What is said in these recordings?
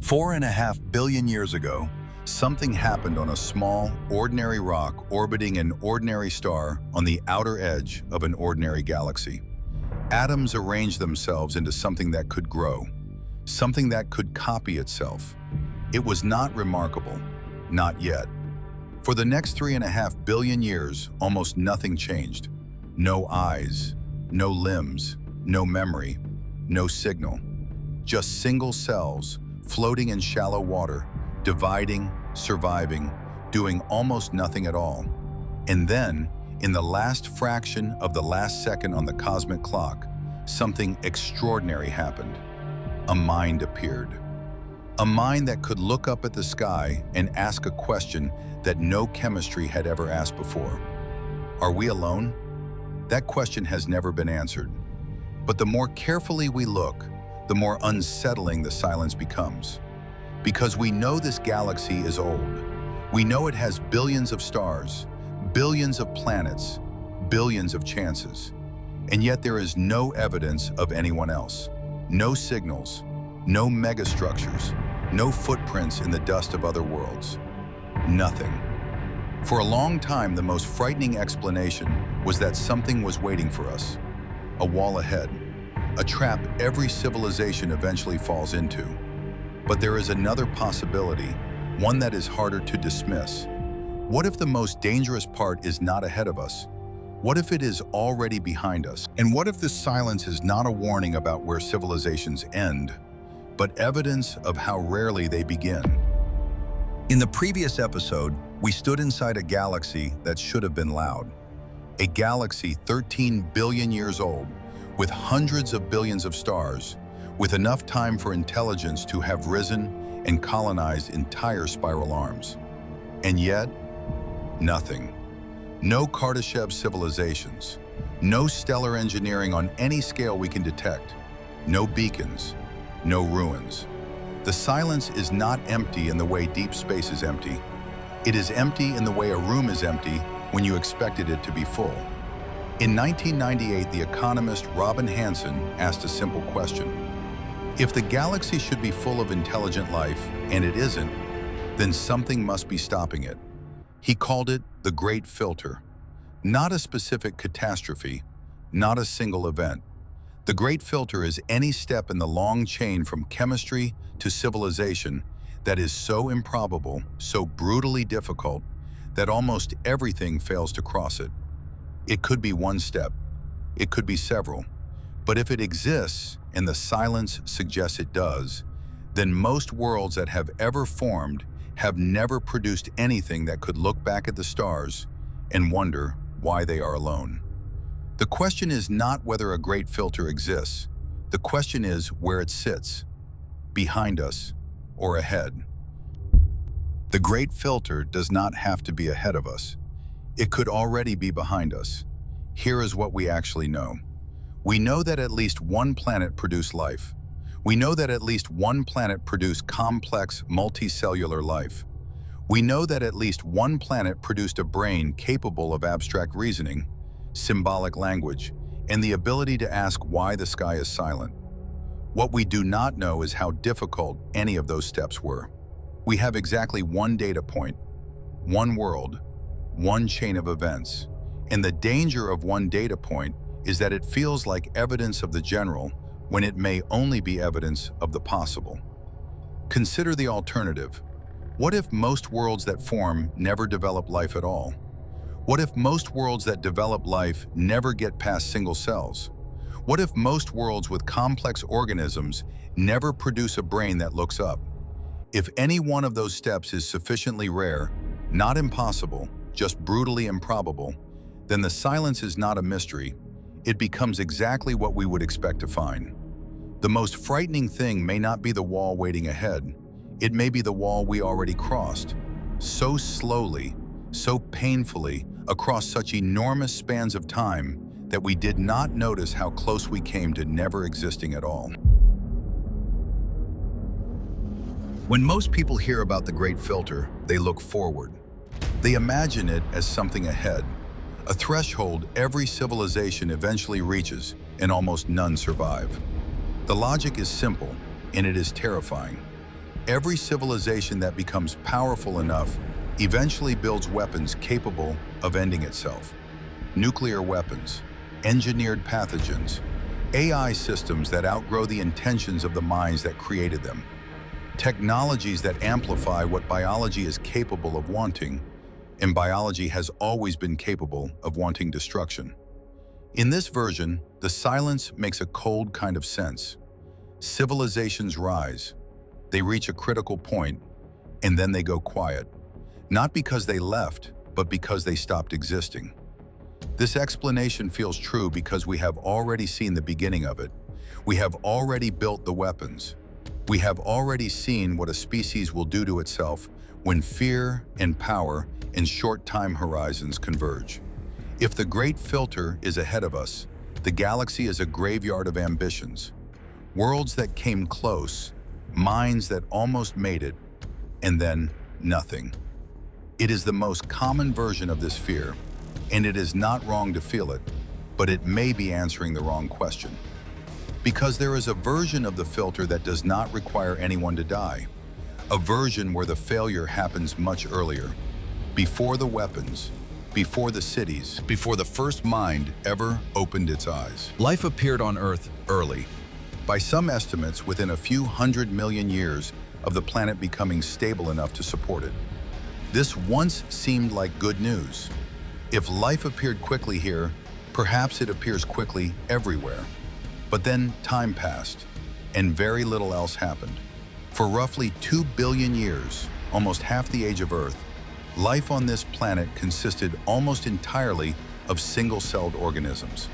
4.5 billion years ago, something happened on a small, ordinary rock orbiting an ordinary star on the outer edge of an ordinary galaxy. Atoms arranged themselves into something that could grow, something that could copy itself. It was not remarkable, not yet. For the next 3.5 billion years, almost nothing changed. No eyes, no limbs, no memory, no signal. Just single cells floating in shallow water, dividing, surviving, doing almost nothing at all. And then, in the last fraction of the last second on the cosmic clock, something extraordinary happened. A mind appeared. A mind that could look up at the sky and ask a question that no chemistry had ever asked before. Are we alone? That question has never been answered. But the more carefully we look, the more unsettling the silence becomes. Because we know this galaxy is old. We know it has billions of stars, billions of planets, billions of chances. And yet there is no evidence of anyone else. No signals, no megastructures, no footprints in the dust of other worlds. Nothing. For a long time, the most frightening explanation was that something was waiting for us. A wall ahead. A trap every civilization eventually falls into. But there is another possibility, one that is harder to dismiss. What if the most dangerous part is not ahead of us? What if it is already behind us? And what if this silence is not a warning about where civilizations end, but evidence of how rarely they begin? In the previous episode, we stood inside a galaxy that should have been loud. A galaxy 13 billion years old, with hundreds of billions of stars, with enough time for intelligence to have risen and colonized entire spiral arms. And yet, nothing. No Kardashev civilizations, no stellar engineering on any scale we can detect, no beacons, no ruins. The silence is not empty in the way deep space is empty. It is empty in the way a room is empty when you expected it to be full. In 1998, the economist Robin Hanson asked a simple question. If the galaxy should be full of intelligent life, and it isn't, then something must be stopping it. He called it the Great Filter. Not a specific catastrophe, not a single event. The Great Filter is any step in the long chain from chemistry to civilization that is so improbable, so brutally difficult, that almost everything fails to cross it. It could be one step, it could be several, but if it exists, and the silence suggests it does, then most worlds that have ever formed have never produced anything that could look back at the stars and wonder why they are alone. The question is not whether a great filter exists. The question is where it sits, behind us or ahead. The great filter does not have to be ahead of us. It could already be behind us. Here is what we actually know. We know that at least one planet produced life. We know that at least one planet produced complex, multicellular life. We know that at least one planet produced a brain capable of abstract reasoning, symbolic language, and the ability to ask why the sky is silent. What we do not know is how difficult any of those steps were. We have exactly one data point, one world, one chain of events. And the danger of one data point is that it feels like evidence of the general when it may only be evidence of the possible. Consider the alternative. What if most worlds that form never develop life at all? What if most worlds that develop life never get past single cells? What if most worlds with complex organisms never produce a brain that looks up? If any one of those steps is sufficiently rare, not impossible, just brutally improbable, then the silence is not a mystery. It becomes exactly what we would expect to find. The most frightening thing may not be the wall waiting ahead. It may be the wall we already crossed, so slowly, so painfully, across such enormous spans of time that we did not notice how close we came to never existing at all. When most people hear about the Great Filter, they look forward. They imagine it as something ahead, a threshold every civilization eventually reaches and almost none survive. The logic is simple, and it is terrifying. Every civilization that becomes powerful enough eventually builds weapons capable of ending itself. Nuclear weapons, engineered pathogens, AI systems that outgrow the intentions of the minds that created them, technologies that amplify what biology is capable of wanting, and biology has always been capable of wanting destruction. In this version, the silence makes a cold kind of sense. Civilizations rise, they reach a critical point, and then they go quiet. Not because they left, but because they stopped existing. This explanation feels true because we have already seen the beginning of it. We have already built the weapons. We have already seen what a species will do to itself when fear and power and short time horizons converge. If the great filter is ahead of us, the galaxy is a graveyard of ambitions. Worlds that came close, minds that almost made it, and then nothing. It is the most common version of this fear, and it is not wrong to feel it, but it may be answering the wrong question. Because there is a version of the filter that does not require anyone to die, a version where the failure happens much earlier, before the weapons, before the cities, before the first mind ever opened its eyes. Life appeared on Earth early. By some estimates, within a few 100 million years of the planet becoming stable enough to support it. This once seemed like good news. If life appeared quickly here, perhaps it appears quickly everywhere. But then time passed, and very little else happened. For roughly 2 billion years, almost half the age of Earth, life on this planet consisted almost entirely of single-celled organisms.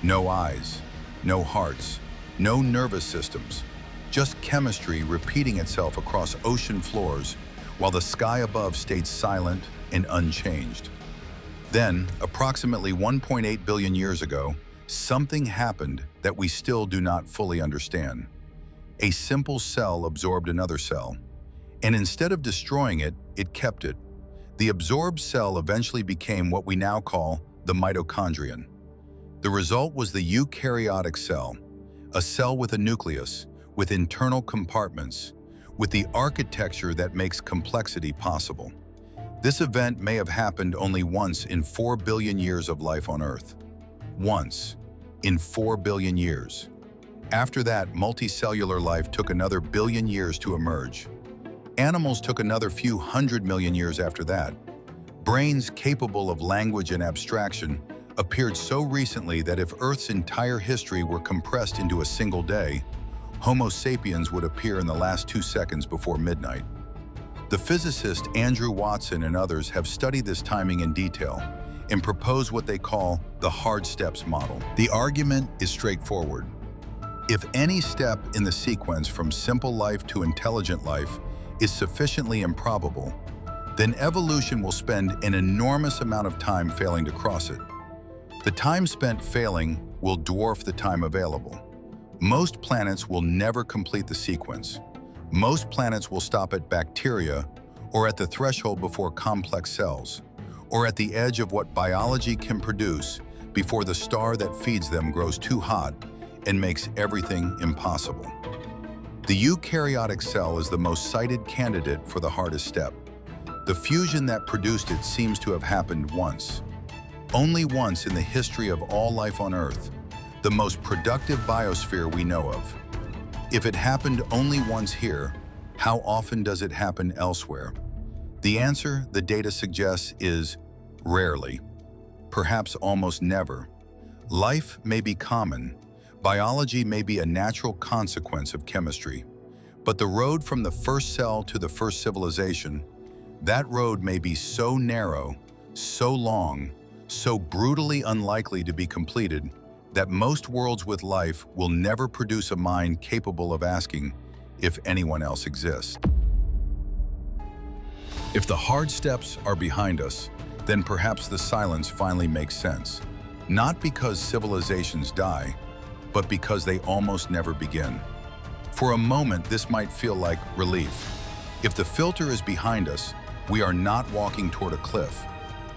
No eyes, no hearts, no nervous systems, just chemistry repeating itself across ocean floors while the sky above stayed silent and unchanged. Then, approximately 1.8 billion years ago, something happened that we still do not fully understand. A simple cell absorbed another cell, and instead of destroying it, it kept it. The absorbed cell eventually became what we now call the mitochondrion. The result was the eukaryotic cell, a cell with a nucleus, with internal compartments, with the architecture that makes complexity possible. This event may have happened only once in 4 billion years of life on Earth. Once, in 4 billion years. After that, multicellular life took another billion years to emerge. Animals took another few 100 million years after that. Brains capable of language and abstraction appeared so recently that if Earth's entire history were compressed into a single day, Homo sapiens would appear in the last 2 seconds before midnight. The physicist Andrew Watson and others have studied this timing in detail and propose what they call the hard steps model. The argument is straightforward. If any step in the sequence from simple life to intelligent life is sufficiently improbable, then evolution will spend an enormous amount of time failing to cross it. The time spent failing will dwarf the time available. Most planets will never complete the sequence. Most planets will stop at bacteria or at the threshold before complex cells, or at the edge of what biology can produce before the star that feeds them grows too hot and makes everything impossible. The eukaryotic cell is the most cited candidate for the hardest step. The fusion that produced it seems to have happened once. Only once in the history of all life on Earth, the most productive biosphere we know of. If it happened only once here, how often does it happen elsewhere? The answer, the data suggests, is rarely, perhaps almost never. Life may be common, biology may be a natural consequence of chemistry, but the road from the first cell to the first civilization, that road may be so narrow, so long, so brutally unlikely to be completed that most worlds with life will never produce a mind capable of asking if anyone else exists. If the hard steps are behind us, then perhaps the silence finally makes sense. Not because civilizations die, but because they almost never begin. For a moment, this might feel like relief. If the filter is behind us, we are not walking toward a cliff.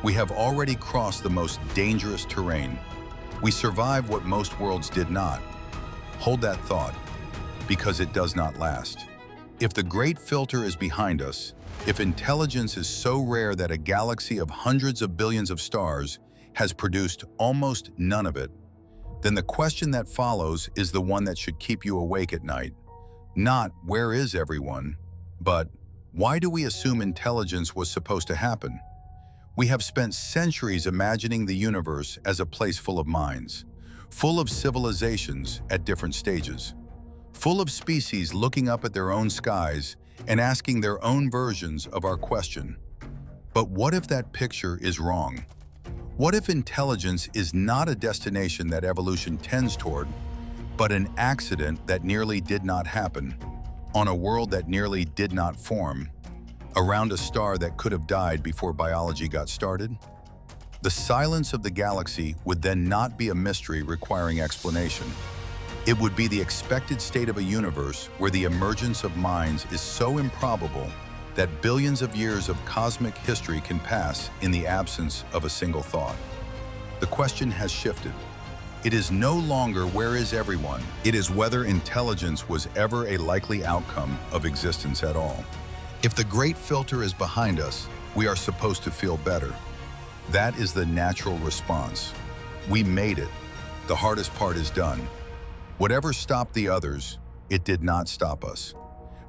We have already crossed the most dangerous terrain. We survive what most worlds did not. Hold that thought, because it does not last. If the great filter is behind us, if intelligence is so rare that a galaxy of hundreds of billions of stars has produced almost none of it, then the question that follows is the one that should keep you awake at night. Not, where is everyone? But, why do we assume intelligence was supposed to happen? We have spent centuries imagining the universe as a place full of minds, full of civilizations at different stages, full of species looking up at their own skies and asking their own versions of our question. But what if that picture is wrong? What if intelligence is not a destination that evolution tends toward, but an accident that nearly did not happen, on a world that nearly did not form, around a star that could have died before biology got started? The silence of the galaxy would then not be a mystery requiring explanation. It would be the expected state of a universe where the emergence of minds is so improbable that billions of years of cosmic history can pass in the absence of a single thought. The question has shifted. It is no longer where is everyone, it is whether intelligence was ever a likely outcome of existence at all. If the great filter is behind us, we are supposed to feel better. That is the natural response. We made it. The hardest part is done. Whatever stopped the others, it did not stop us.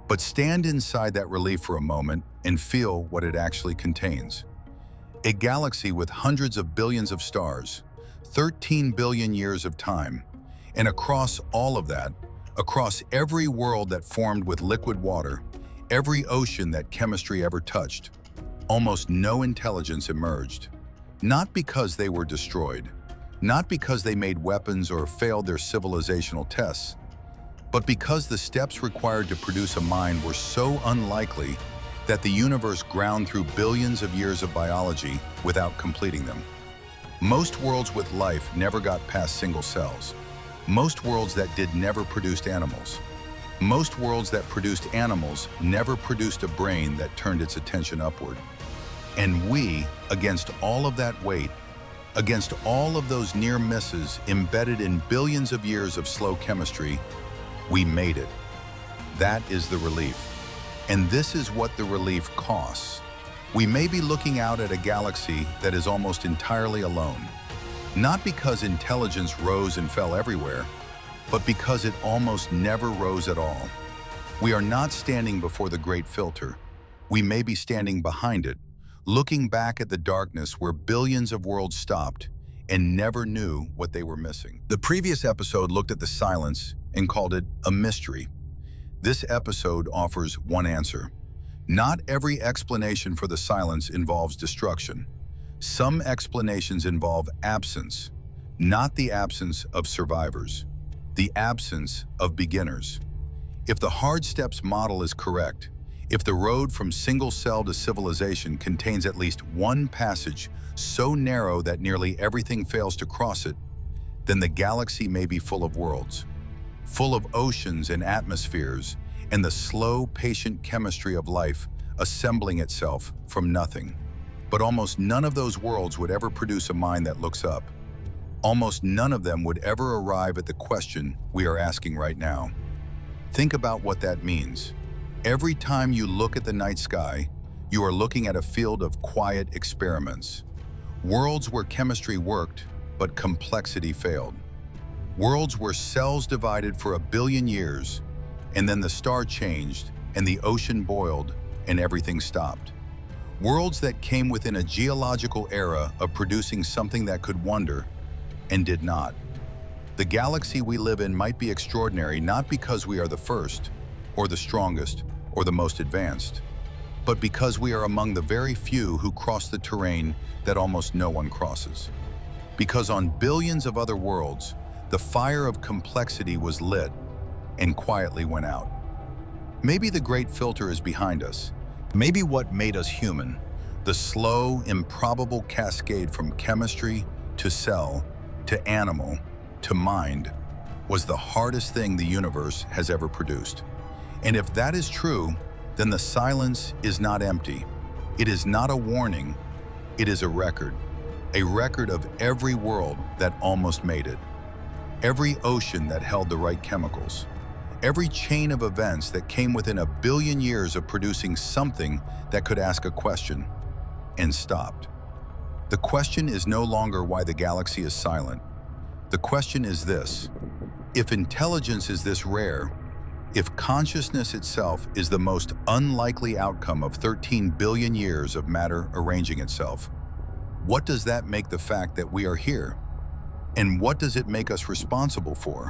But stand inside that relief for a moment and feel what it actually contains. A galaxy with hundreds of billions of stars, 13 billion years of time, and across all of that, across every world that formed with liquid water, every ocean that chemistry ever touched, almost no intelligence emerged. Not because they were destroyed, not because they made weapons or failed their civilizational tests, but because the steps required to produce a mind were so unlikely that the universe ground through billions of years of biology without completing them. Most worlds with life never got past single cells. Most worlds that did never produced animals. Most worlds that produced animals never produced a brain that turned its attention upward. And we, against all of that weight, against all of those near misses embedded in billions of years of slow chemistry, we made it. That is the relief. And this is what the relief costs. We may be looking out at a galaxy that is almost entirely alone, not because intelligence rose and fell everywhere, but because it almost never rose at all. We are not standing before the great filter. We may be standing behind it, looking back at the darkness where billions of worlds stopped and never knew what they were missing. The previous episode looked at the silence and called it a mystery. This episode offers one answer. Not every explanation for the silence involves destruction. Some explanations involve absence, not the absence of survivors, the absence of beginners. If the hard steps model is correct, if the road from single cell to civilization contains at least one passage so narrow that nearly everything fails to cross it, then the galaxy may be full of worlds, full of oceans and atmospheres, and the slow, patient chemistry of life assembling itself from nothing. But almost none of those worlds would ever produce a mind that looks up. Almost none of them would ever arrive at the question we are asking right now. Think about what that means. Every time you look at the night sky, you are looking at a field of quiet experiments. Worlds where chemistry worked, but complexity failed. Worlds where cells divided for 1 billion years, and then the star changed, and the ocean boiled, and everything stopped. Worlds that came within a geological era of producing something that could wonder, and did not. The galaxy we live in might be extraordinary not because we are the first, or the strongest, or the most advanced, but because we are among the very few who cross the terrain that almost no one crosses. Because on billions of other worlds, the fire of complexity was lit and quietly went out. Maybe the great filter is behind us. Maybe what made us human, the slow, improbable cascade from chemistry to cell to animal to mind, was the hardest thing the universe has ever produced. And if that is true, then the silence is not empty. It is not a warning. It is a record of every world that almost made it, every ocean that held the right chemicals, Every chain of events that came within a billion years of producing something that could ask a question, and stopped. The question is no longer why the galaxy is silent. The question is this: if intelligence is this rare, if consciousness itself is the most unlikely outcome of 13 billion years of matter arranging itself, what does that make the fact that we are here? And what does it make us responsible for?